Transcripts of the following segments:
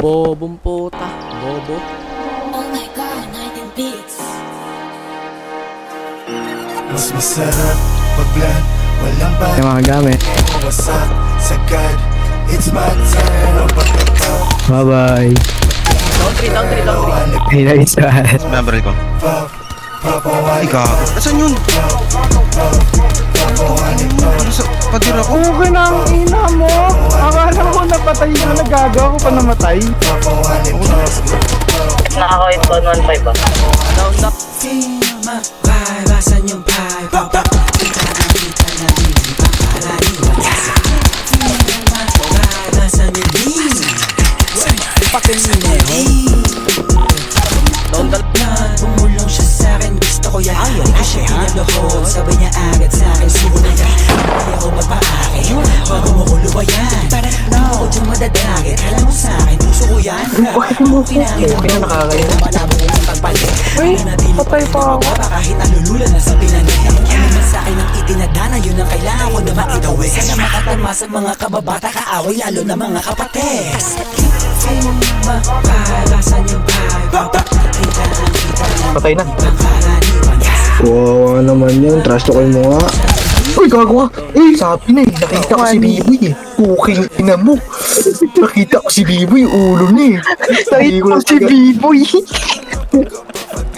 Bobong puta. Bobo. Oh my God, 19 beats. Mas masarap pag-blend, walang bad. Yung mga gamit. Wasak, sagad, it's my turn. Ang pagkakaw, Bye-bye. Down 3. Hey, nice one. Member ko. papawalik. Ikaw. Asan yun? Nasa padira ko. Okay na ang ina mo. Akala ko napatay na, nagagawa ko pa namatay. Nakakawit ko 1.5 ba? Down na. Basan yung pie, papa. Kita na bili, paparaliwan. Basan yung bili. Pakinili. Down dal. Bumulong siya sa'kin, gusto ko yan. Ayaw ko siya pinaglohod, sabay niya agad sa'kin. Subo na yan, hindi ako magpaake. Bago mo ko luwayan, ako dyan madadagit. Alam mo sa'kin, puso ko yan. Bakit mo pinangin mo? Pinakakaya. Malabo ko ng pagpalit. Uy, patay pa ako. Kahit nalulula na sa pinangin. Ano man sa'kin ang itinadana, yun ang kailangan ko na makitawin. Sana makatama sa mga kababata, kaaway lalo na mga kapatid. Mapalasan yung pie, papa. Patay na. Oo, naman yun. Trash talking mo nga. Uy, gago ka. Sabi na eh. Nakita ko si Biboy eh. Kuking ina mo. Nakita ko si Biboy, ulo niya eh. Nakita ko si Biboy.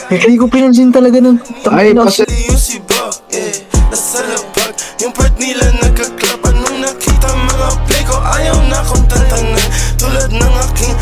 Hindi ko pinansin talaga ng... Ay, kasi... Yung si Bok, nasa labag. Yung part nila nagkaklap. Anong nakita mga play ko, ayaw na kong tantanan. Tulad ng aking